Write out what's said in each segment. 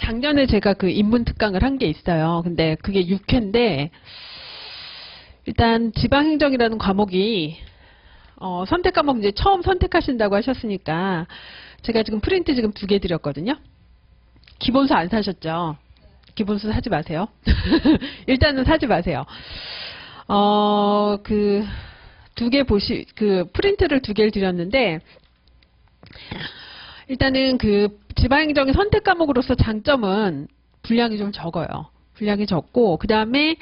작년에 제가 그 인문특강을 한 게 있어요. 근데 그게 6회인데, 일단 지방행정이라는 과목이, 선택 과목 이제 처음 선택하신다고 하셨으니까, 제가 지금 프린트 지금 2개 드렸거든요. 기본서 안 사셨죠? 기본서 사지 마세요. 일단은 사지 마세요. 그, 2개 프린트를 2개를 드렸는데, 일단은 그 지방행정의 선택 과목으로서 장점은 분량이 좀 적어요. 분량이 적고, 그 다음에,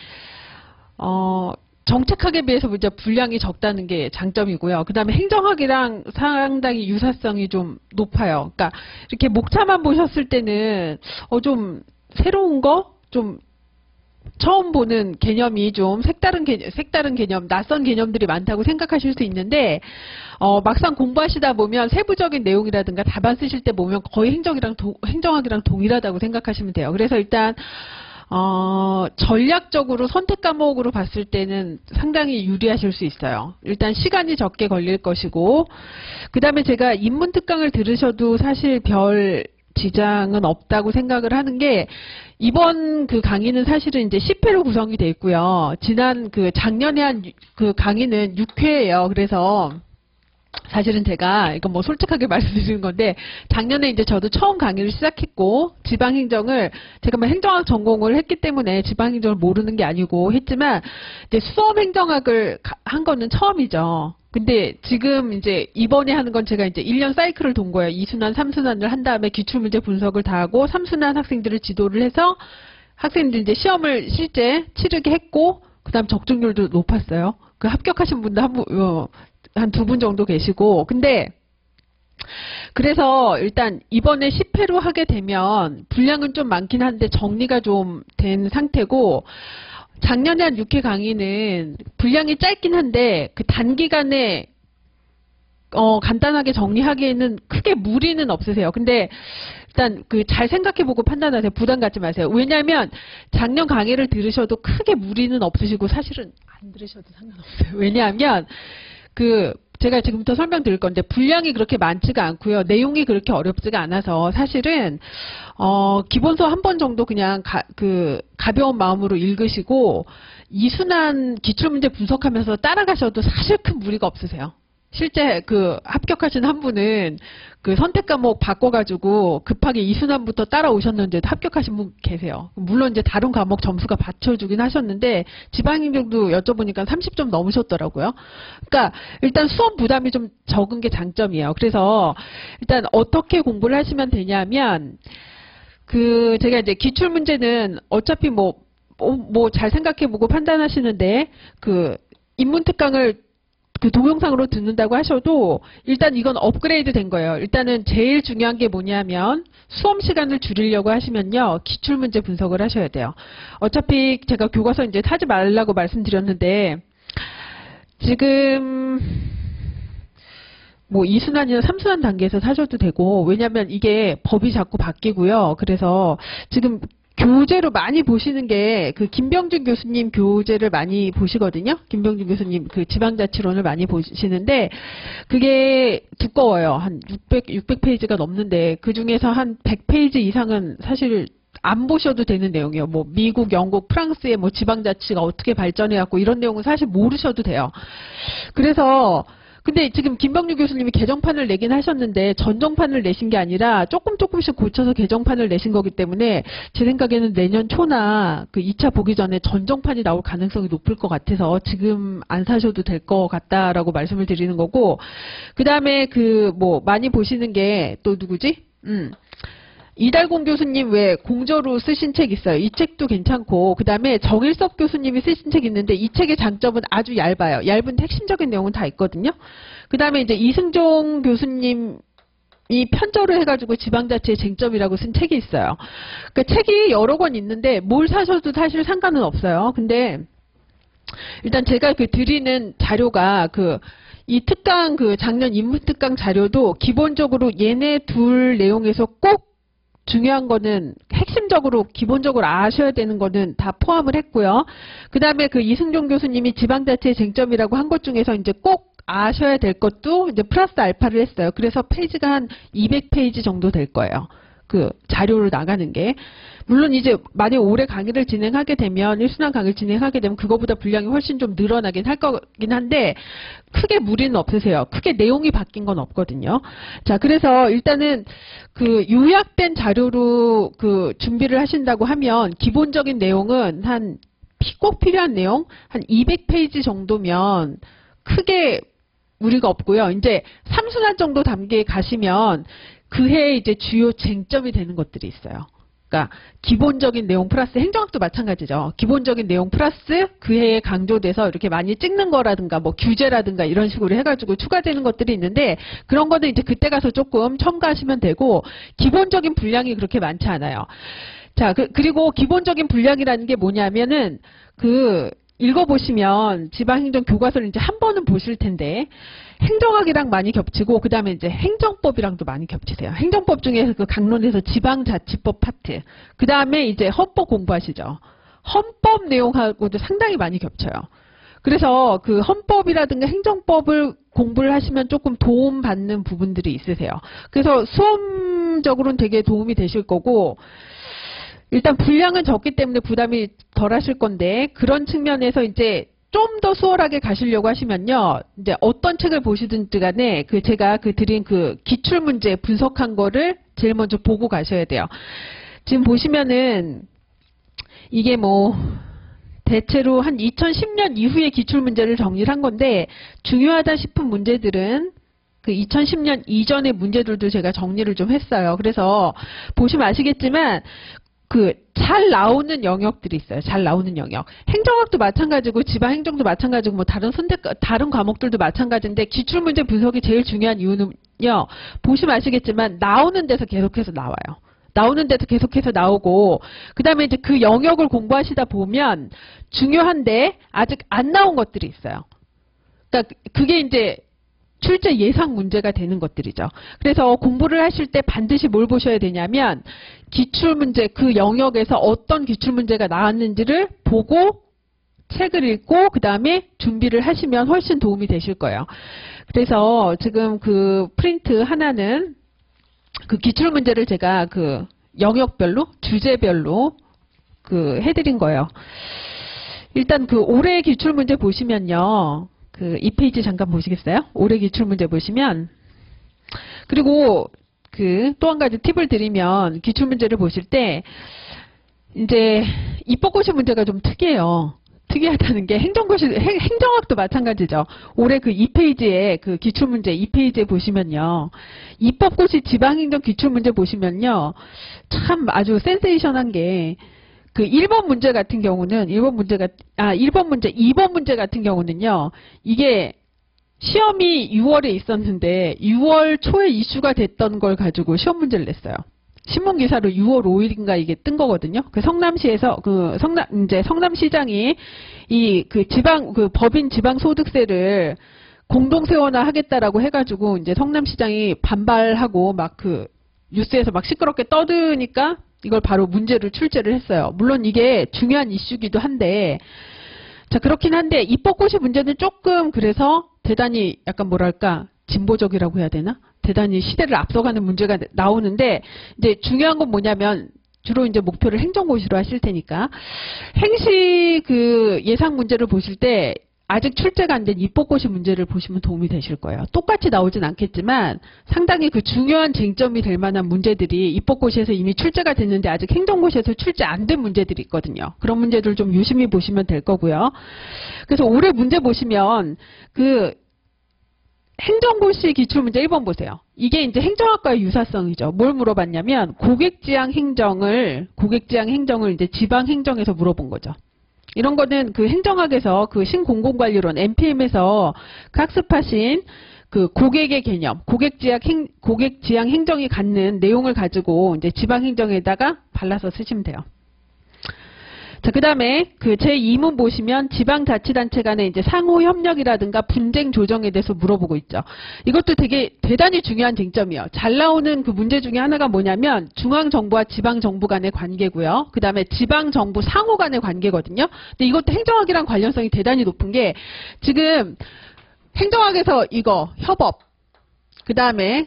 정책학에 비해서 이제 분량이 적다는 게 장점이고요. 그 다음에 행정학이랑 상당히 유사성이 좀 높아요. 그러니까 이렇게 목차만 보셨을 때는, 좀 새로운 거? 좀 처음 보는 개념이 좀 색다른 개념, 낯선 개념들이 많다고 생각하실 수 있는데, 막상 공부하시다 보면 세부적인 내용이라든가 답안 쓰실 때 보면 거의 행정학이랑 동일하다고 생각하시면 돼요. 그래서 일단, 전략적으로 선택 과목으로 봤을 때는 상당히 유리하실 수 있어요. 일단 시간이 적게 걸릴 것이고, 그 다음에 제가 인문특강을 들으셔도 사실 별 지장은 없다고 생각을 하는 게, 이번 그 강의는 사실은 이제 10회로 구성이 되어 있고요. 작년에 한 그 강의는 6회예요. 그래서 사실은 제가 이건 뭐 솔직하게 말씀드리는 건데, 작년에 이제 저도 처음 강의를 시작했고, 지방행정을 제가 뭐 행정학 전공을 했기 때문에 지방행정을 모르는 게 아니고 했지만, 이제 수험행정학을 한 거는 처음이죠. 근데 지금 이제 이번에 하는 건 제가 이제 1년 사이클을 돈 거예요. 2순환, 3순환을 한 다음에 기출문제 분석을 다 하고 3순환 학생들을 지도를 해서 학생들이 이제 시험을 실제 치르게 했고, 그 다음 적중률도 높았어요. 그 합격하신 분도 한 2분 정도 계시고, 근데 그래서 일단 이번에 10회로 하게 되면 분량은 좀 많긴 한데 정리가 좀 된 상태고, 작년에 한 6회 강의는 분량이 짧긴 한데 그 단기간에 간단하게 정리하기에는 크게 무리는 없으세요. 근데 일단 그 잘 생각해보고 판단하세요. 부담 갖지 마세요. 왜냐하면 작년 강의를 들으셔도 크게 무리는 없으시고 사실은 안 들으셔도 상관없어요. 왜냐하면 제가 지금부터 설명드릴 건데 분량이 그렇게 많지가 않고요. 내용이 그렇게 어렵지가 않아서 사실은 기본서 한 번 정도 그냥 가벼운 마음으로 읽으시고 2순환 기출문제 분석하면서 따라가셔도 사실 큰 무리가 없으세요. 실제 합격하신 한 분은 선택 과목 바꿔가지고 급하게 2순환부터 따라오셨는데도 합격하신 분 계세요. 물론 이제 다른 과목 점수가 받쳐주긴 하셨는데 지방행정도 여쭤보니까 30점 넘으셨더라고요. 그러니까 일단 수험 부담이 좀 적은 게 장점이에요. 그래서 일단 어떻게 공부를 하시면 되냐면 제가 이제 기출문제는 어차피 잘 생각해보고 판단하시는데 인문특강을 동영상으로 듣는다고 하셔도 일단 이건 업그레이드 된 거예요. 일단은 제일 중요한 게 뭐냐면 수험 시간을 줄이려고 하시면요. 기출문제 분석을 하셔야 돼요. 어차피 제가 교과서 이제 사지 말라고 말씀드렸는데 지금 2순환이나 3순환 단계에서 사셔도 되고, 왜냐면 이게 법이 자꾸 바뀌고요. 그래서 지금 교재로 많이 보시는 게 김병준 교수님 교재를 많이 보시거든요. 김병준 교수님 지방자치론을 많이 보시는데 그게 두꺼워요. 한 600페이지가 넘는데 그중에서 한 100페이지 이상은 사실 안 보셔도 되는 내용이에요. 미국, 영국, 프랑스의 지방자치가 어떻게 발전해왔고 이런 내용은 사실 모르셔도 돼요. 그래서 근데 지금 김병준 교수님이 개정판을 내긴 하셨는데 전정판을 내신 게 아니라 조금씩 고쳐서 개정판을 내신 거기 때문에 제 생각에는 내년 초나 2차 보기 전에 전정판이 나올 가능성이 높을 것 같아서 지금 안 사셔도 될 것 같다라고 말씀을 드리는 거고, 그 다음에 많이 보시는 게 또 누구지? 이달공 교수님 왜 공저로 쓰신 책 있어요. 이 책도 괜찮고, 그 다음에 정일섭 교수님이 쓰신 책 있는데 이 책의 장점은 아주 얇아요. 얇은 핵심적인 내용은 다 있거든요. 그 다음에 이제 이승종 교수님이 편저를 해가지고 지방자치의 쟁점이라고 쓴 책이 있어요. 그 책이 여러 권 있는데 뭘 사셔도 사실 상관은 없어요. 근데 일단 제가 드리는 자료가 이 특강 작년 인문특강 자료도 기본적으로 얘네 둘 내용에서 꼭 중요한 거는 핵심적으로 기본적으로 아셔야 되는 거는 다 포함을 했고요. 그 다음에 이승종 교수님이 지방자치의 쟁점이라고 한 것 중에서 이제 꼭 아셔야 될 것도 이제 플러스 알파를 했어요. 그래서 페이지가 한 200페이지 정도 될 거예요. 그 자료로 나가는 게. 물론 이제 만약 올해 강의를 진행하게 되면 1순환 강의를 진행하게 되면 그거보다 분량이 훨씬 좀 늘어나긴 할 거긴 한데 크게 무리는 없으세요. 크게 내용이 바뀐 건 없거든요. 자, 그래서 일단은 그 요약된 자료로 그 준비를 하신다고 하면 기본적인 내용은 꼭 필요한 내용 한 200페이지 정도면 크게 무리가 없고요. 이제 3순환 정도 단계에 가시면 그해 이제 주요 쟁점이 되는 것들이 있어요. 그러니까 기본적인 내용 플러스 행정학도 마찬가지죠. 기본적인 내용 플러스 그 해에 강조돼서 이렇게 많이 찍는 거라든가 뭐 규제라든가 이런 식으로 해가지고 추가되는 것들이 있는데 그런 거는 이제 그때 가서 조금 첨가하시면 되고 기본적인 분량이 그렇게 많지 않아요. 자, 그리고 기본적인 분량이라는 게 뭐냐면은 읽어보시면 지방행정 교과서를 이제 한 번은 보실 텐데 행정학이랑 많이 겹치고 그 다음에 이제 행정법이랑도 많이 겹치세요. 행정법 중에서 그 강론에서 지방자치법 파트 그 다음에 이제 헌법 공부하시죠. 헌법 내용하고도 상당히 많이 겹쳐요. 그래서 그 헌법이라든가 행정법을 공부를 하시면 조금 도움받는 부분들이 있으세요. 그래서 수험적으로는 되게 도움이 되실 거고 일단 분량은 적기 때문에 부담이 덜 하실 건데 그런 측면에서 이제 좀 더 수월하게 가시려고 하시면요. 이제 어떤 책을 보시든지 간에 제가 드린 기출문제 분석한 거를 제일 먼저 보고 가셔야 돼요. 지금 보시면은 이게 뭐 대체로 한 2010년 이후의 기출문제를 정리를 한 건데 중요하다 싶은 문제들은 2010년 이전의 문제들도 제가 정리를 좀 했어요. 그래서 보시면 아시겠지만 잘 나오는 영역들이 있어요. 잘 나오는 영역. 행정학도 마찬가지고 지방행정도 마찬가지고 뭐 다른 과목들도 마찬가지인데 기출문제 분석이 제일 중요한 이유는요. 보시면 아시겠지만 나오는 데서 계속해서 나와요. 나오는 데서 계속해서 나오고 그 다음에 이제 그 영역을 공부하시다 보면 중요한데 아직 안 나온 것들이 있어요. 그러니까 그게 이제 출제 예상 문제가 되는 것들이죠. 그래서 공부를 하실 때 반드시 뭘 보셔야 되냐면 기출문제 그 영역에서 어떤 기출문제가 나왔는지를 보고 책을 읽고 그 다음에 준비를 하시면 훨씬 도움이 되실 거예요. 그래서 지금 프린트 하나는 기출문제를 제가 영역별로 주제별로 해드린 거예요. 일단 올해 기출문제 보시면요. 2페이지 잠깐 보시겠어요? 올해 기출문제 보시면 그리고 또 한 가지 팁을 드리면 기출문제를 보실 때 이제 입법고시 문제가 좀 특이해요. 특이하다는 게 행정학도 마찬가지죠. 올해 2페이지에 기출문제 2페이지에 보시면요. 입법고시 지방행정 기출문제 보시면요. 참 아주 센세이션한 게 1번 문제 같은 경우는 2번 문제 같은 경우는요. 이게 시험이 6월에 있었는데 6월 초에 이슈가 됐던 걸 가지고 시험 문제를 냈어요. 신문기사로 6월 5일인가 이게 뜬 거거든요. 성남시에서 성남시장이 법인 지방소득세를 공동세원화 하겠다라고 해가지고 이제 성남시장이 반발하고 뉴스에서 시끄럽게 떠드니까 이걸 바로 문제를 출제를 했어요. 물론 이게 중요한 이슈기도 한데, 자, 그렇긴 한데, 입법고시 문제는 조금 그래서 대단히 약간 뭐랄까, 진보적이라고 해야 되나? 대단히 시대를 앞서가는 문제가 나오는데, 이제 중요한 건 뭐냐면, 주로 이제 목표를 행정고시로 하실 테니까, 행시 예상 문제를 보실 때, 아직 출제가 안 된 입법고시 문제를 보시면 도움이 되실 거예요. 똑같이 나오진 않겠지만 상당히 중요한 쟁점이 될 만한 문제들이 입법고시에서 이미 출제가 됐는데 아직 행정고시에서 출제 안 된 문제들이 있거든요. 그런 문제들 좀 유심히 보시면 될 거고요. 그래서 올해 문제 보시면 행정고시 기출문제 1번 보세요. 이게 이제 행정학과의 유사성이죠. 뭘 물어봤냐면 고객지향 행정을 이제 지방행정에서 물어본 거죠. 이런 거는 행정학에서 신공공관리론 NPM에서 학습하신 고객의 개념, 고객지향 행정이 갖는 내용을 가지고 이제 지방행정에다가 발라서 쓰시면 돼요. 자, 그 다음에 제2문 보시면 지방자치단체 간의 이제 상호협력이라든가 분쟁 조정에 대해서 물어보고 있죠. 이것도 대단히 중요한 쟁점이에요. 잘 나오는 문제 중에 하나가 뭐냐면 중앙정부와 지방정부 간의 관계고요. 그 다음에 지방정부 상호 간의 관계거든요. 근데 이것도 행정학이랑 관련성이 대단히 높은 게 지금 행정학에서 이거 협업, 그 다음에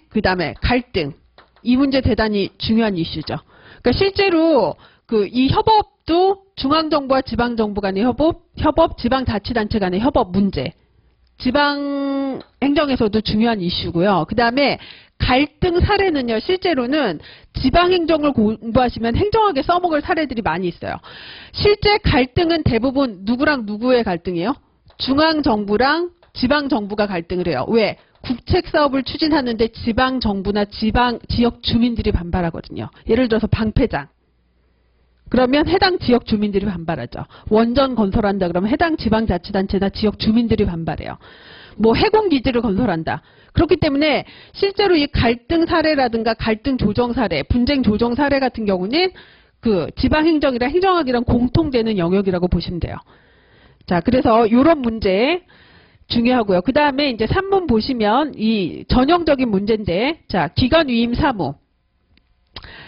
갈등, 이 문제 대단히 중요한 이슈죠. 그러니까 실제로 이 협업도 중앙정부와 지방정부 간의 협업, 지방자치단체 간의 협업 문제. 지방행정에서도 중요한 이슈고요. 그 다음에 갈등 사례는요, 실제로는 지방행정을 공부하시면 행정학에 써먹을 사례들이 많이 있어요. 실제 갈등은 대부분 누구랑 누구의 갈등이에요? 중앙정부랑 지방정부가 갈등을 해요. 왜? 국책사업을 추진하는데 지방정부나 지역 주민들이 반발하거든요. 예를 들어서 방패장. 그러면 해당 지역 주민들이 반발하죠. 원전 건설한다 그러면 해당 지방자치단체나 지역 주민들이 반발해요. 뭐 해군기지를 건설한다. 그렇기 때문에 실제로 이 갈등 사례라든가 갈등 조정 사례, 분쟁 조정 사례 같은 경우는 지방행정이랑 행정학이랑 공통되는 영역이라고 보시면 돼요. 자, 그래서 이런 문제 중요하고요. 그 다음에 이제 3문 보시면 이 전형적인 문제인데, 자, 기관 위임 사무.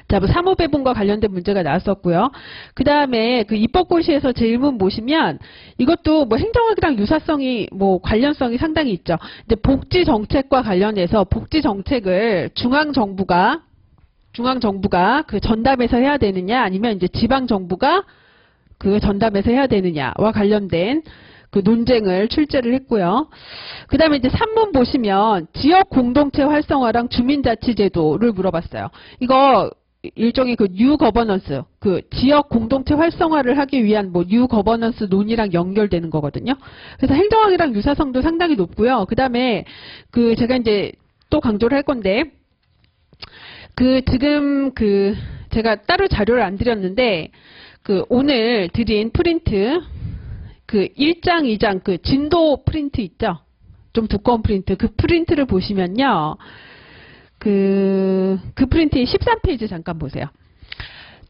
자, 뭐 사무 배분과 관련된 문제가 나왔었고요. 그 다음에 입법고시에서 제 1문 보시면 이것도 뭐 행정학이랑 유사성이 뭐 관련성이 상당히 있죠. 근데 복지 정책과 관련해서 복지 정책을 중앙정부가 전담해서 해야 되느냐 아니면 이제 지방정부가 전담해서 해야 되느냐와 관련된 논쟁을 출제를 했고요. 그 다음에 이제 3문 보시면 지역 공동체 활성화랑 주민자치제도를 물어봤어요. 이거 일종의 뉴 거버넌스, 지역 공동체 활성화를 하기 위한 뉴 거버넌스 논의랑 연결되는 거거든요. 그래서 행정학이랑 유사성도 상당히 높고요. 그 다음에 제가 이제 또 강조를 할 건데, 지금 제가 따로 자료를 안 드렸는데, 오늘 드린 프린트, 1장, 2장, 진도 프린트 있죠? 좀 두꺼운 프린트. 그 프린트를 보시면요. 그 프린트의 13페이지 잠깐 보세요.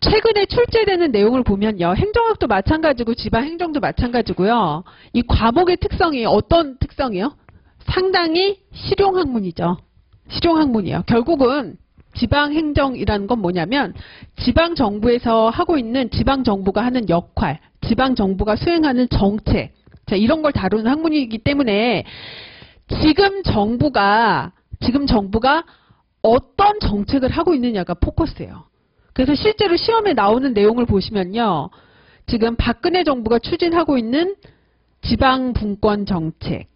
최근에 출제되는 내용을 보면요. 행정학도 마찬가지고 지방행정도 마찬가지고요. 이 과목의 특성이 어떤 특성이요? 상당히 실용학문이죠. 실용학문이에요. 결국은 지방행정이라는 건 뭐냐면 지방정부에서 하고 있는 지방정부가 하는 역할, 지방정부가 수행하는 정책, 자, 이런 걸 다루는 학문이기 때문에 지금 정부가 어떤 정책을 하고 있느냐가 포커스예요. 그래서 실제로 시험에 나오는 내용을 보시면요. 지금 박근혜 정부가 추진하고 있는 지방분권 정책,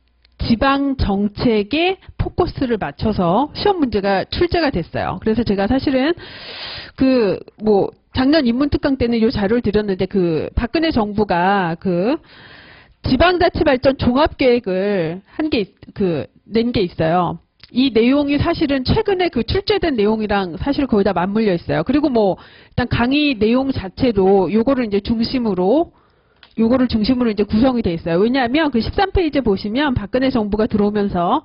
지방 정책에 포커스를 맞춰서 시험 문제가 출제가 됐어요. 그래서 제가 사실은 작년 인문특강 때는 이 자료를 드렸는데 박근혜 정부가 지방자치발전 종합계획을 낸 게 있어요. 이 내용이 사실은 최근에 출제된 내용이랑 사실 거의 다 맞물려 있어요. 그리고 일단 강의 내용 자체도 요거를 중심으로 이제 구성이 돼 있어요. 왜냐하면 13페이지 보시면 박근혜 정부가 들어오면서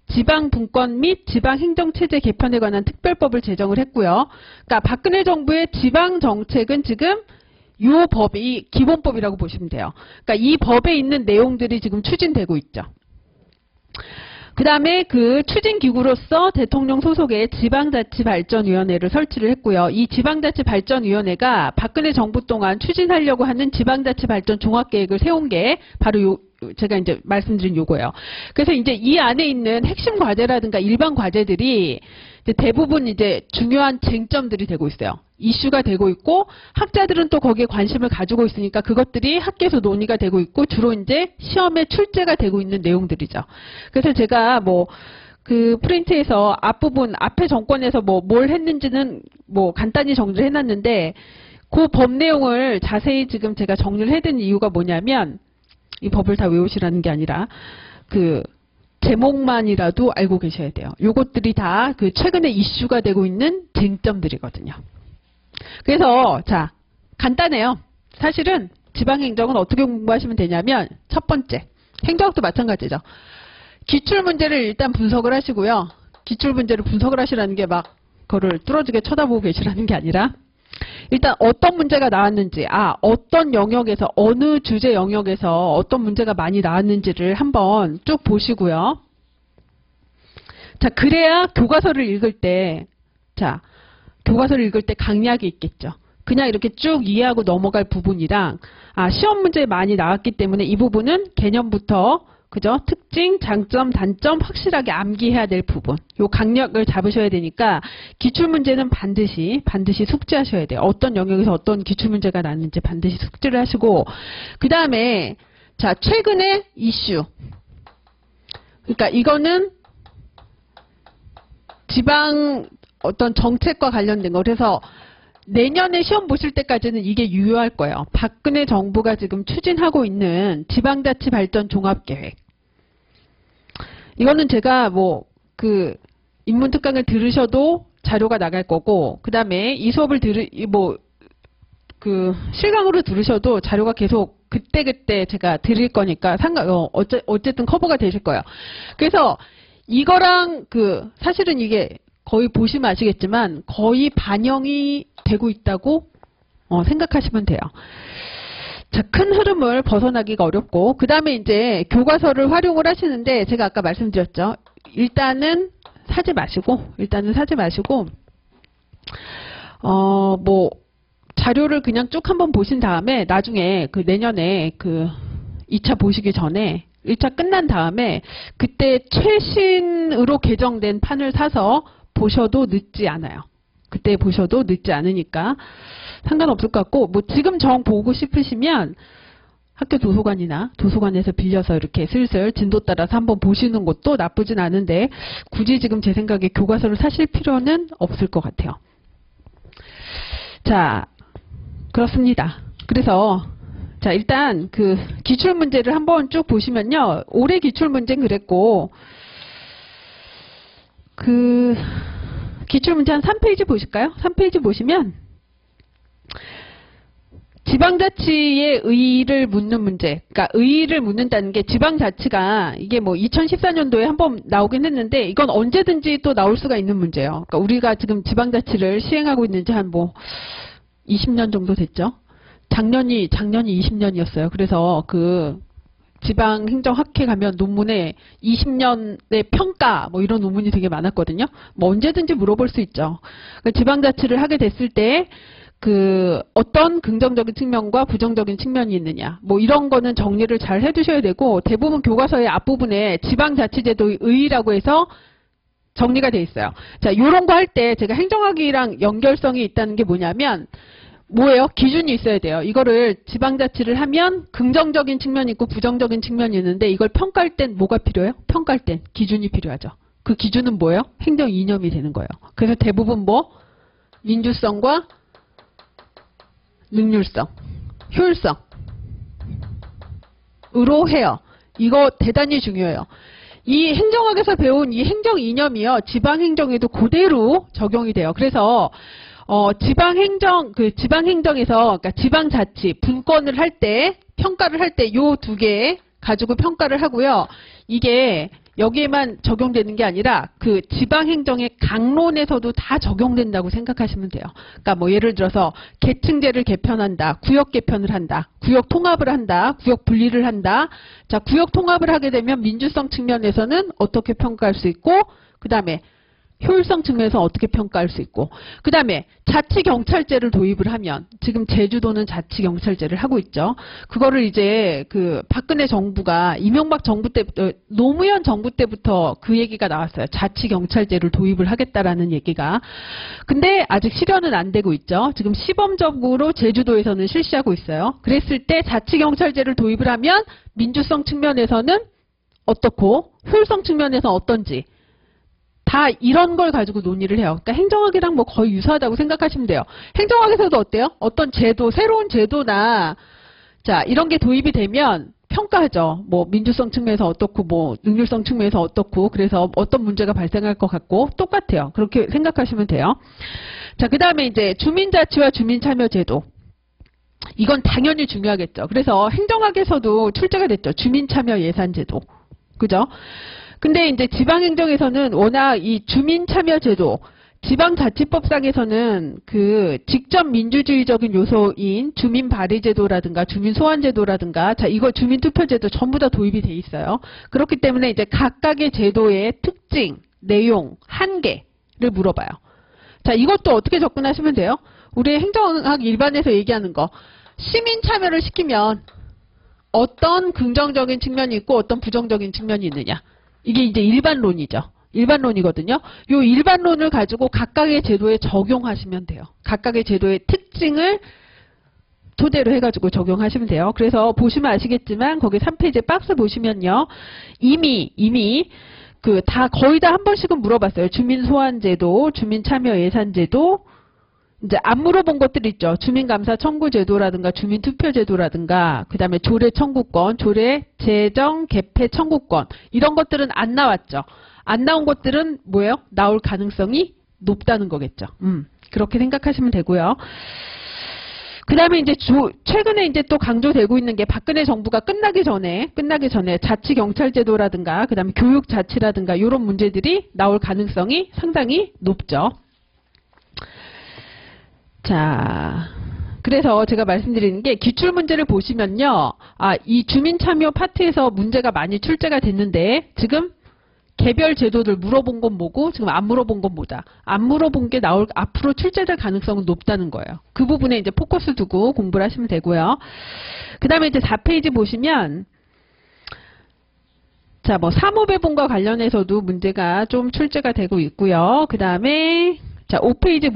지방분권 및 지방행정체제 개편에 관한 특별법을 제정을 했고요. 그러니까 박근혜 정부의 지방정책은 지금 이 법이 기본법이라고 보시면 돼요. 그러니까 이 법에 있는 내용들이 지금 추진되고 있죠. 그 다음에 추진기구로서 대통령 소속의 지방자치발전위원회를 설치를 했고요. 이 지방자치발전위원회가 박근혜 정부 동안 추진하려고 하는 지방자치발전 종합계획을 세운 게 바로 제가 이제 말씀드린 요거예요. 그래서 이제 이 안에 있는 핵심 과제라든가 일반 과제들이 이제 대부분 이제 중요한 쟁점들이 되고 있어요. 이슈가 되고 있고 학자들은 또 거기에 관심을 가지고 있으니까 그것들이 학계에서 논의가 되고 있고 주로 이제 시험에 출제가 되고 있는 내용들이죠. 그래서 제가 프린트에서 앞부분 앞에 정권에서 뭘 했는지는 간단히 정리를 해놨는데 그 법 내용을 자세히 지금 제가 정리를 해둔 이유가 뭐냐면 이 법을 다 외우시라는 게 아니라 제목만이라도 알고 계셔야 돼요. 요것들이 다 최근에 이슈가 되고 있는 쟁점들이거든요. 그래서 자, 간단해요. 사실은 지방행정은 어떻게 공부하시면 되냐면 첫 번째, 행정학도 마찬가지죠. 기출문제를 일단 분석을 하시고요. 기출문제를 분석을 하시라는 게 그거를 뚫어지게 쳐다보고 계시라는 게 아니라 일단 어떤 문제가 나왔는지, 어떤 영역에서, 어느 주제 영역에서 어떤 문제가 많이 나왔는지를 한번 쭉 보시고요. 자, 그래야 교과서를 읽을 때 강약이 있겠죠. 그냥 이렇게 쭉 이해하고 넘어갈 부분이랑, 시험 문제에 많이 나왔기 때문에 이 부분은 개념부터 그죠? 특징, 장점, 단점 확실하게 암기해야 될 부분. 요 강력을 잡으셔야 되니까 기출문제는 반드시 숙지하셔야 돼요. 어떤 영역에서 어떤 기출문제가 나는지 반드시 숙지를 하시고, 그 다음에 자, 최근에 이슈. 그러니까 이거는 지방 어떤 정책과 관련된 거. 그래서 내년에 시험 보실 때까지는 이게 유효할 거예요. 박근혜 정부가 지금 추진하고 있는 지방자치 발전 종합계획. 이거는 제가 인문특강을 들으셔도 자료가 나갈 거고, 그 다음에 이 수업을 실강으로 들으셔도 자료가 계속 그때 제가 드릴 거니까 어쨌든 커버가 되실 거예요. 그래서 이거랑 사실은 이게 거의 보시면 아시겠지만 거의 반영이 되고 있다고 생각하시면 돼요. 자, 큰 흐름을 벗어나기가 어렵고, 그 다음에 이제 교과서를 활용을 하시는데, 제가 아까 말씀드렸죠. 일단은 사지 마시고, 자료를 그냥 쭉 한번 보신 다음에, 나중에 내년에 2차 보시기 전에, 1차 끝난 다음에, 그때 최신으로 개정된 판을 사서 보셔도 늦지 않아요. 그때 보셔도 늦지 않으니까 상관없을 것 같고, 지금 정 보고 싶으시면 학교 도서관에서 빌려서 이렇게 슬슬 진도 따라서 한번 보시는 것도 나쁘진 않은데, 굳이 지금 제 생각에 교과서를 사실 필요는 없을 것 같아요. 자, 그렇습니다. 그래서 자, 일단 기출문제를 한번 쭉 보시면요. 올해 기출문제는 그랬고, 기출문제 한 3페이지 보실까요? 3페이지 보시면 지방자치의 의의를 묻는 문제. 그러니까 의의를 묻는다는 게 지방자치가 이게 2014년도에 한번 나오긴 했는데, 이건 언제든지 또 나올 수가 있는 문제예요. 그러니까 우리가 지금 지방자치를 시행하고 있는지 한 20년 정도 됐죠. 작년이 20년이었어요. 그래서 지방행정학회 가면 논문에 20년의 평가 이런 논문이 되게 많았거든요. 언제든지 물어볼 수 있죠. 지방자치를 하게 됐을 때 어떤 긍정적인 측면과 부정적인 측면이 있느냐, 이런 거는 정리를 잘 해두셔야 되고, 대부분 교과서의 앞부분에 지방자치제도의 의의라고 해서 정리가 돼 있어요. 자, 요런 거 할 때 제가 행정학이랑 연결성이 있다는 게 뭐냐면, 뭐예요? 기준이 있어야 돼요. 이거를 지방자치를 하면 긍정적인 측면이 있고 부정적인 측면이 있는데, 이걸 평가할 땐 뭐가 필요해요? 평가할 땐 기준이 필요하죠. 그 기준은 뭐예요? 행정 이념이 되는 거예요. 그래서 대부분 민주성과 능률성, 효율성으로 해요. 이거 대단히 중요해요. 이 행정학에서 배운 이 행정 이념이요, 지방행정에도 그대로 적용이 돼요. 그래서 지방행정에서, 그러니까 지방자치, 분권을 할 때, 평가를 할 때 요 두 개 가지고 평가를 하고요. 이게 여기에만 적용되는 게 아니라 지방행정의 강론에서도 다 적용된다고 생각하시면 돼요. 그러니까 예를 들어서 계층제를 개편한다, 구역 개편을 한다, 구역 통합을 한다, 구역 분리를 한다. 자, 구역 통합을 하게 되면 민주성 측면에서는 어떻게 평가할 수 있고, 그 다음에 효율성 측면에서 어떻게 평가할 수 있고, 그 다음에 자치경찰제를 도입을 하면, 지금 제주도는 자치경찰제를 하고 있죠. 그거를 이제 박근혜 정부가 이명박 정부 때부터, 노무현 정부 때부터 그 얘기가 나왔어요. 자치경찰제를 도입을 하겠다라는 얘기가. 근데 아직 실현은 안 되고 있죠. 지금 시범적으로 제주도에서는 실시하고 있어요. 그랬을 때 자치경찰제를 도입을 하면 민주성 측면에서는 어떻고, 효율성 측면에서 어떤지, 다 이런 걸 가지고 논의를 해요. 그러니까 행정학이랑 거의 유사하다고 생각하시면 돼요. 행정학에서도 어때요? 어떤 제도, 새로운 제도나, 자, 이런 게 도입이 되면 평가하죠. 민주성 측면에서 어떻고, 능률성 측면에서 어떻고, 그래서 어떤 문제가 발생할 것 같고, 똑같아요. 그렇게 생각하시면 돼요. 자, 그 다음에 이제 주민자치와 주민참여제도. 이건 당연히 중요하겠죠. 그래서 행정학에서도 출제가 됐죠. 주민참여예산제도. 그죠? 근데 이제 지방행정에서는 워낙 이 주민참여제도, 지방자치법상에서는 직접 민주주의적인 요소인 주민발의제도라든가 주민소환제도라든가, 자, 이거 주민투표제도 전부 다 도입이 돼 있어요. 그렇기 때문에 이제 각각의 제도의 특징, 내용, 한계를 물어봐요. 자, 이것도 어떻게 접근하시면 돼요? 우리 행정학 일반에서 얘기하는 거. 시민 참여를 시키면 어떤 긍정적인 측면이 있고 어떤 부정적인 측면이 있느냐. 이게 이제 일반론이죠. 일반론이거든요. 요 일반론을 가지고 각각의 제도에 적용하시면 돼요. 각각의 제도의 특징을 토대로 해가지고 적용하시면 돼요. 그래서 보시면 아시겠지만 거기 3페이지 박스 보시면요. 이미 다 거의 다 한 번씩은 물어봤어요. 주민소환제도, 주민참여예산제도, 이제 안 물어본 것들 있죠. 주민감사 청구제도라든가 주민투표제도라든가 그 다음에 조례 청구권, 조례 제정 개폐 청구권 이런 것들은 안 나왔죠. 안 나온 것들은 뭐예요? 나올 가능성이 높다는 거겠죠. 그렇게 생각하시면 되고요. 그 다음에 이제 최근에 이제 또 강조되고 있는 게 박근혜 정부가 끝나기 전에 자치경찰제도라든가 그 다음에 교육자치라든가 이런 문제들이 나올 가능성이 상당히 높죠. 자, 그래서 제가 말씀드리는 게 기출문제를 보시면요. 이 주민참여 파트에서 문제가 많이 출제가 됐는데 지금 개별 제도들 물어본 건 뭐고 지금 안 물어본 건 뭐다. 안 물어본 게 앞으로 출제될 가능성은 높다는 거예요. 그 부분에 이제 포커스 두고 공부를 하시면 되고요. 그 다음에 이제 4페이지 보시면 자, 뭐 사무배분과 관련해서도 문제가 좀 출제가 되고 있고요. 그 다음에 자, 5페이지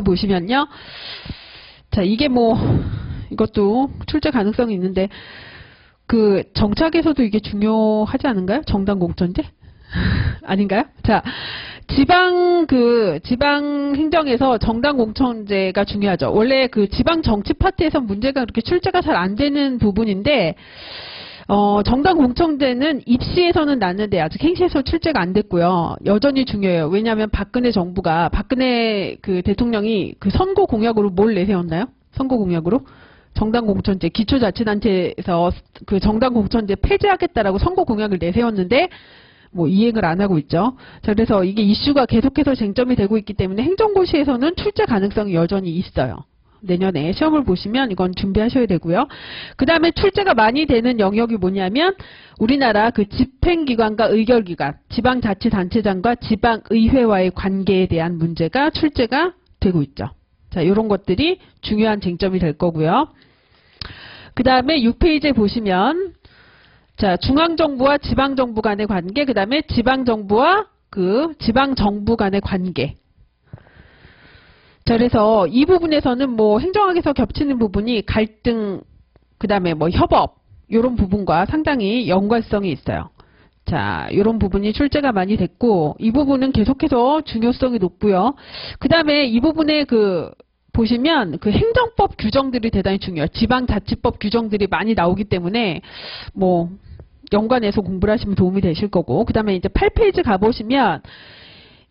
보시면요. 자, 이게 뭐 이것도 출제 가능성이 있는데 그 정착에서도 이게 중요하지 않은가요? 정당 공천제? 아닌가요? 자, 지방 행정에서 정당 공천제가 중요하죠. 원래 그 지방 정치 파트에서 문제가 그렇게 출제가 잘 안 되는 부분인데 정당 공천제는 입시에서는 났는데 아직 행시에서 출제가 안 됐고요. 여전히 중요해요. 왜냐하면 박근혜 그 대통령이 그 선거 공약으로 뭘 내세웠나요? 선거 공약으로? 정당 공천제, 기초자치단체에서 그 정당 공천제 폐지하겠다라고 선거 공약을 내세웠는데 뭐 이행을 안 하고 있죠. 자, 그래서 이게 이슈가 계속해서 쟁점이 되고 있기 때문에 행정고시에서는 출제 가능성이 여전히 있어요. 내년에 시험을 보시면 이건 준비하셔야 되고요. 그 다음에 출제가 많이 되는 영역이 뭐냐면 우리나라 그 집행기관과 의결기관, 지방자치단체장과 지방의회와의 관계에 대한 문제가 출제가 되고 있죠. 자, 이런 것들이 중요한 쟁점이 될 거고요. 그 다음에 6페이지에 보시면 자, 중앙정부와 지방정부 간의 관계, 그 다음에 지방정부와 그 지방정부 간의 관계. 자, 그래서 이 부분에서는 뭐 행정학에서 겹치는 부분이 갈등, 그 다음에 뭐 협업, 이런 부분과 상당히 연관성이 있어요. 자, 이런 부분이 출제가 많이 됐고, 이 부분은 계속해서 중요성이 높고요. 그 다음에 이 부분에 보시면 그 행정법 규정들이 대단히 중요해요. 지방자치법 규정들이 많이 나오기 때문에 뭐 연관해서 공부를 하시면 도움이 되실 거고, 그 다음에 이제 8페이지 가보시면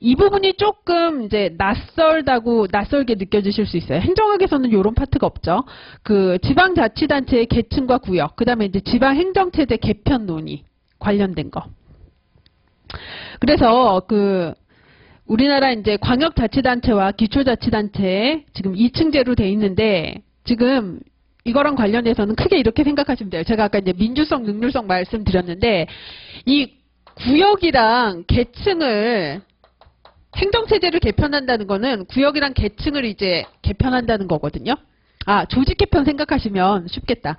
이 부분이 조금 이제 낯설게 느껴지실 수 있어요. 행정학에서는 이런 파트가 없죠. 그 지방자치단체의 계층과 구역, 그 다음에 이제 지방행정체제 개편 논의 관련된 거. 그래서 우리나라 이제 광역자치단체와 기초자치단체 지금 2층제로 돼 있는데 지금 이거랑 관련해서는 크게 이렇게 생각하시면 돼요. 제가 아까 이제 민주성, 능률성 말씀드렸는데 이 구역이랑 계층을 행정체제를 개편한다는 거는 구역이랑 계층을 이제 개편한다는 거거든요. 조직 개편 생각하시면 쉽겠다.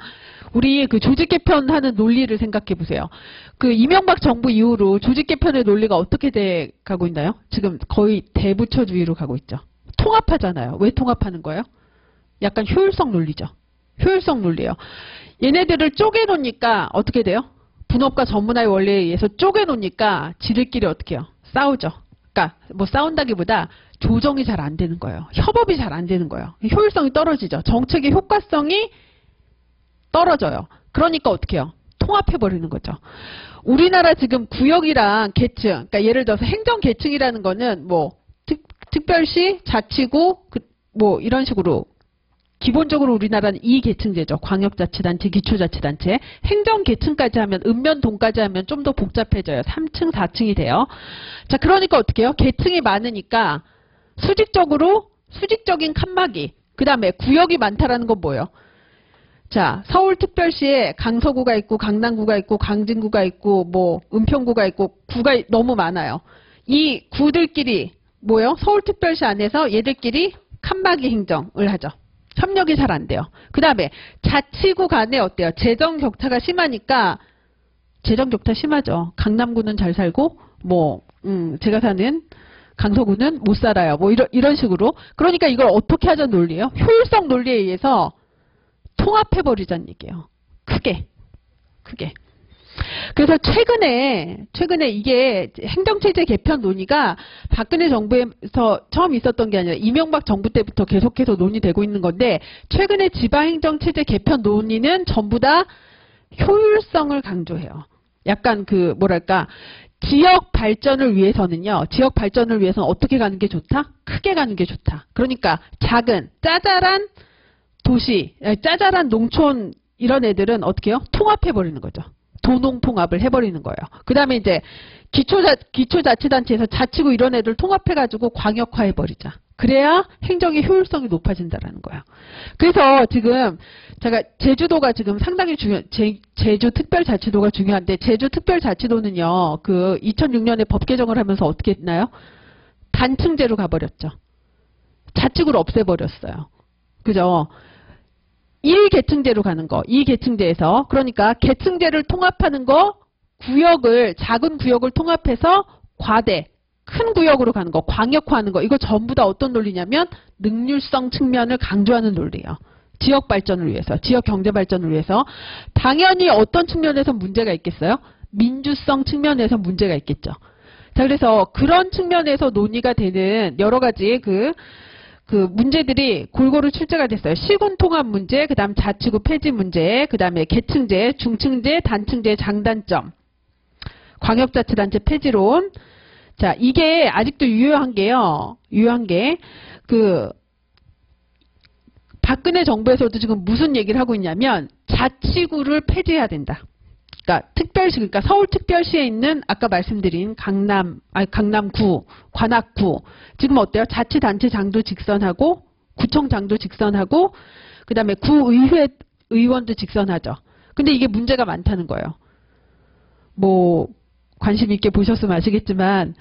우리 그 조직 개편하는 논리를 생각해 보세요. 그 이명박 정부 이후로 조직 개편의 논리가 어떻게 돼 가고 있나요? 지금 거의 대부처주의로 가고 있죠. 통합하잖아요. 왜 통합하는 거예요? 약간 효율성 논리죠. 효율성 논리예요. 얘네들을 쪼개놓으니까 어떻게 돼요? 분업과 전문화의 원리에 의해서 쪼개놓으니까 지들끼리 어떻게 해요? 싸우죠. 그러니까 뭐 싸운다기보다 조정이 잘 안 되는 거예요. 협업이 잘 안 되는 거예요. 효율성이 떨어지죠. 정책의 효과성이 떨어져요. 그러니까 어떻게 해요? 통합해버리는 거죠. 우리나라 지금 구역이랑 계층, 그러니까 예를 들어서 행정계층이라는 거는 뭐 특별시, 자치구, 뭐 이런 식으로 기본적으로 우리나라는 이계층제죠. 광역자치단체, 기초자치단체. 행정계층까지 하면, 읍면동까지 하면 좀 더 복잡해져요. 3층, 4층이 돼요. 자, 그러니까 어떻게 해요? 계층이 많으니까 수직적인 칸막이, 그 다음에 구역이 많다라는 건 뭐예요? 자, 서울특별시에 강서구가 있고, 강남구가 있고, 강진구가 있고, 뭐 은평구가 있고, 구가 너무 많아요. 이 구들끼리 뭐예요? 서울특별시 안에서 얘들끼리 칸막이 행정을 하죠. 협력이 잘 안 돼요. 그 다음에 자치구 간에 어때요? 재정 격차가 심하니까 재정 격차 심하죠. 강남구는 잘 살고 제가 사는 강서구는 못 살아요. 뭐 이런 식으로. 그러니까 이걸 어떻게 하자는 논리예요? 효율성 논리에 의해서 통합해버리자는 얘기예요. 크게. 그래서 최근에 이게 행정체제 개편 논의가 박근혜 정부에서 처음 있었던 게 아니라 이명박 정부 때부터 계속해서 논의되고 있는 건데, 최근에 지방행정체제 개편 논의는 전부 다 효율성을 강조해요. 약간 지역 발전을 위해서는 어떻게 가는 게 좋다? 크게 가는 게 좋다. 그러니까 작은 짜잘한 도시, 짜잘한 농촌 이런 애들은 어떻게 해요? 통합해버리는 거죠. 도농통합을 해버리는 거예요. 그 다음에 이제 기초자치단체에서 자치구 이런 애들 통합해가지고 광역화해버리자. 그래야 행정의 효율성이 높아진다라는 거예요. 그래서 지금 제가 제주도가 지금 상당히 제주 특별자치도가 중요한데, 제주 특별자치도는요, 2006년에 법 개정을 하면서 어떻게 했나요? 단층제로 가버렸죠. 자치구를 없애버렸어요. 그죠? 1계층제로 가는 거, 2계층제에서. 그러니까 계층제를 통합하는 거, 작은 구역을 통합해서 큰 구역으로 가는 거, 광역화하는 거, 이거 전부 다 어떤 논리냐면 능률성 측면을 강조하는 논리예요. 지역 발전을 위해서, 지역 경제 발전을 위해서. 당연히 어떤 측면에서 문제가 있겠어요? 민주성 측면에서 문제가 있겠죠. 자, 그래서 그런 측면에서 논의가 되는 여러 가지 문제들이 골고루 출제가 됐어요. 시군 통합 문제, 그 다음 자치구 폐지 문제, 그 다음에 계층제, 중층제, 단층제 장단점, 광역자치단체 폐지론. 자, 이게 아직도 유효한 게요. 박근혜 정부에서도 지금 무슨 얘기를 하고 있냐면, 자치구를 폐지해야 된다. 그러니까 그러니까 서울특별시에 있는 아까 말씀드린 강남구, 관악구, 지금 어때요? 자치단체장도 직선하고, 구청장도 직선하고, 그 다음에 구의회 의원도 직선하죠. 근데 이게 문제가 많다는 거예요. 관심 있게 보셨으면 아시겠지만,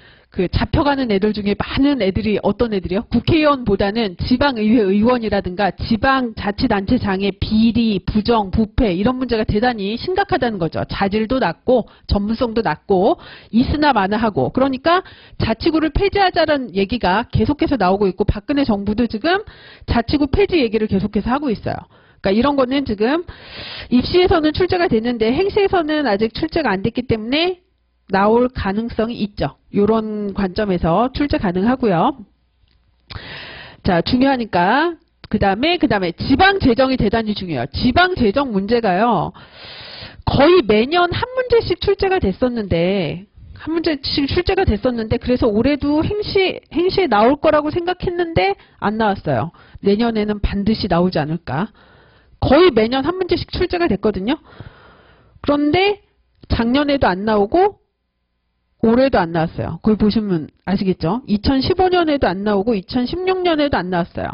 잡혀가는 애들 중에 많은 애들이 어떤 애들이요? 국회의원보다는 지방의회 의원이라든가 지방자치단체장의 비리, 부정, 부패 이런 문제가 대단히 심각하다는 거죠. 자질도 낮고 전문성도 낮고 있으나 마나하고. 그러니까 자치구를 폐지하자는 얘기가 계속해서 나오고 있고, 박근혜 정부도 지금 자치구 폐지 얘기를 계속해서 하고 있어요. 그러니까 이런 거는 지금 입시에서는 출제가 됐는데 행시에서는 아직 출제가 안 됐기 때문에 나올 가능성이 있죠. 이런 관점에서 출제 가능하고요. 자, 중요하니까. 그 다음에 지방재정이 대단히 중요해요. 지방재정 문제가요, 거의 매년 한 문제씩 출제가 됐었는데, 그래서 올해도 행시에 나올 거라고 생각했는데 안 나왔어요. 내년에는 반드시 나오지 않을까. 거의 매년 한 문제씩 출제가 됐거든요. 그런데 작년에도 안 나오고 올해도 안 나왔어요. 거기 보시면 아시겠죠? 2015년에도 안 나오고 2016년에도 안 나왔어요.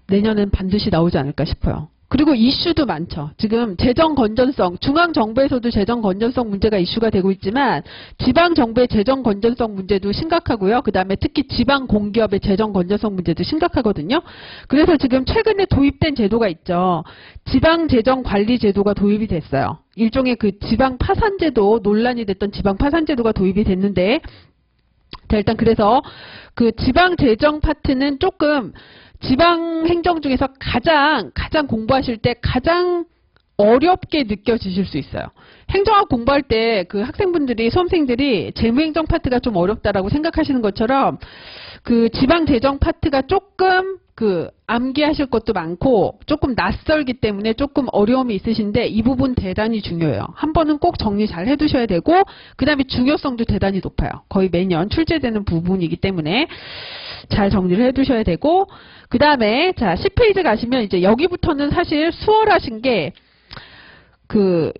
내년엔 반드시 나오지 않을까 싶어요. 그리고 이슈도 많죠. 지금 재정 건전성, 중앙정부에서도 재정 건전성 문제가 이슈가 되고 있지만 지방정부의 재정 건전성 문제도 심각하고요. 그 다음에 특히 지방공기업의 재정 건전성 문제도 심각하거든요. 그래서 지금 최근에 도입된 제도가 있죠. 지방재정관리제도가 도입이 됐어요. 일종의 지방파산제도, 논란이 됐던 지방파산제도가 도입이 됐는데, 자, 일단 그래서 지방재정 파트는 조금 지방행정 중에서 가장 공부하실 때 가장 어렵게 느껴지실 수 있어요. 행정학 공부할 때 학생분들이, 수험생들이 재무행정 파트가 좀 어렵다라고 생각하시는 것처럼 지방재정 파트가 조금 암기하실 것도 많고 조금 낯설기 때문에 조금 어려움이 있으신데 이 부분 대단히 중요해요. 한 번은 꼭 정리 잘 해두셔야 되고, 그 다음에 중요성도 대단히 높아요. 거의 매년 출제되는 부분이기 때문에 잘 정리를 해두셔야 되고, 그 다음에 자 10페이지 가시면 이제 여기부터는 사실 수월하신 게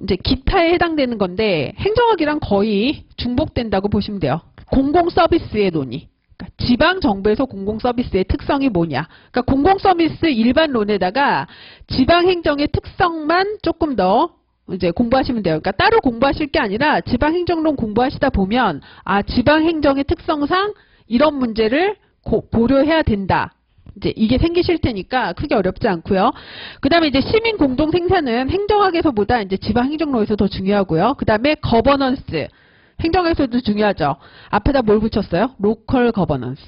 이제 기타에 해당되는 건데 행정학이랑 거의 중복된다고 보시면 돼요. 공공서비스의 논의. 그러니까 지방정부에서 공공서비스의 특성이 뭐냐. 그러니까 공공서비스 일반론에다가 지방행정의 특성만 조금 더 이제 공부하시면 돼요. 그러니까 따로 공부하실 게 아니라 지방행정론 공부하시다 보면 지방행정의 특성상 이런 문제를 고려해야 된다. 이제 이게 생기실 테니까 크게 어렵지 않고요. 그 다음에 이제 시민 공동 생산은 행정학에서보다 이제 지방행정로에서 더 중요하고요. 그 다음에 거버넌스. 행정에서도 중요하죠. 앞에다 뭘 붙였어요? 로컬 거버넌스.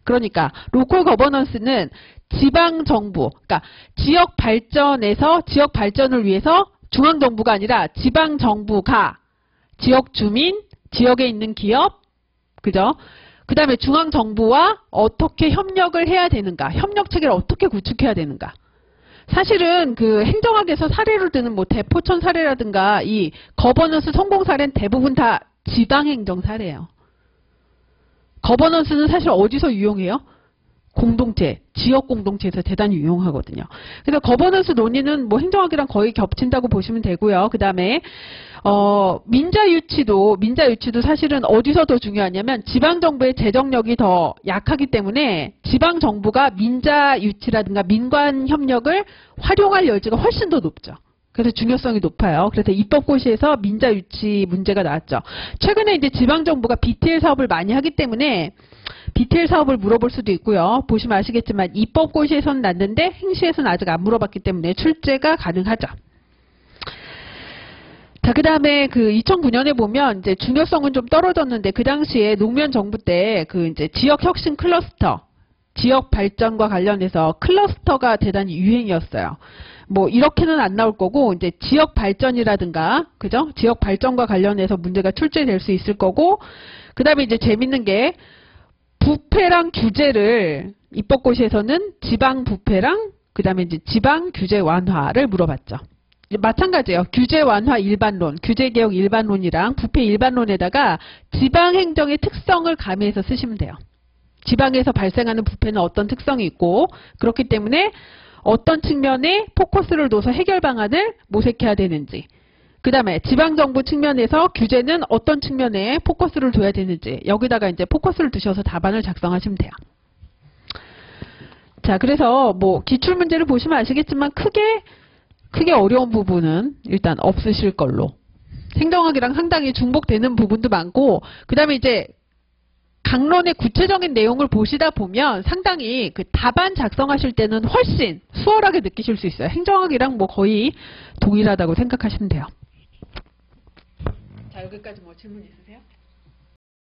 그러니까 로컬 거버넌스는 지방 정부, 그러니까 지역 발전에서 지역 발전을 위해서 중앙 정부가 아니라 지방 정부가 지역 주민, 지역에 있는 기업, 그죠? 그 다음에 중앙 정부와 어떻게 협력을 해야 되는가, 협력 체계를 어떻게 구축해야 되는가. 사실은 그 행정학에서 사례를 드는 뭐 대포천 사례라든가 이 거버넌스 성공 사례는 대부분 다 지방행정 사례예요. 거버넌스는 사실 어디서 유용해요? 공동체, 지역 공동체에서 대단히 유용하거든요. 그래서 거버넌스 논의는 뭐 행정학이랑 거의 겹친다고 보시면 되고요. 그 다음에 민자유치도 사실은 어디서 더 중요하냐면 지방정부의 재정력이 더 약하기 때문에 지방정부가 민자유치라든가 민관협력을 활용할 여지가 훨씬 더 높죠. 그래서 중요성이 높아요. 그래서 입법고시에서 민자유치 문제가 나왔죠. 최근에 이제 지방정부가 BTL 사업을 많이 하기 때문에 BTL 사업을 물어볼 수도 있고요. 보시면 아시겠지만 입법고시에서는 났는데 행시에서는 아직 안 물어봤기 때문에 출제가 가능하죠. 자, 그 다음에 그 2009년에 보면 이제 중요성은 좀 떨어졌는데 그 당시에 노무현 정부 때 그 이제 지역 혁신 클러스터, 지역 발전과 관련해서 클러스터가 대단히 유행이었어요. 뭐 이렇게는 안 나올 거고 이제 지역 발전이라든가 그죠? 지역 발전과 관련해서 문제가 출제될 수 있을 거고 그 다음에 이제 재밌는 게 부패랑 규제를 입법고시에서는 지방 부패랑 그 다음에 이제 지방 규제 완화를 물어봤죠. 마찬가지예요. 규제 완화 일반론, 규제 개혁 일반론이랑 부패 일반론에다가 지방 행정의 특성을 가미해서 쓰시면 돼요. 지방에서 발생하는 부패는 어떤 특성이 있고 그렇기 때문에 어떤 측면에 포커스를 둬서 해결 방안을 모색해야 되는지 그 다음에 지방정부 측면에서 규제는 어떤 측면에 포커스를 둬야 되는지 여기다가 이제 포커스를 두셔서 답안을 작성하시면 돼요. 자, 그래서 뭐 기출문제를 보시면 아시겠지만 크게 어려운 부분은 일단 없으실 걸로. 행정학이랑 상당히 중복되는 부분도 많고 그 다음에 이제 강론의 구체적인 내용을 보시다 보면 상당히 그 답안 작성하실 때는 훨씬 수월하게 느끼실 수 있어요. 행정학이랑 뭐 거의 동일하다고 생각하시면 돼요. 자, 여기까지 뭐 질문 있으세요?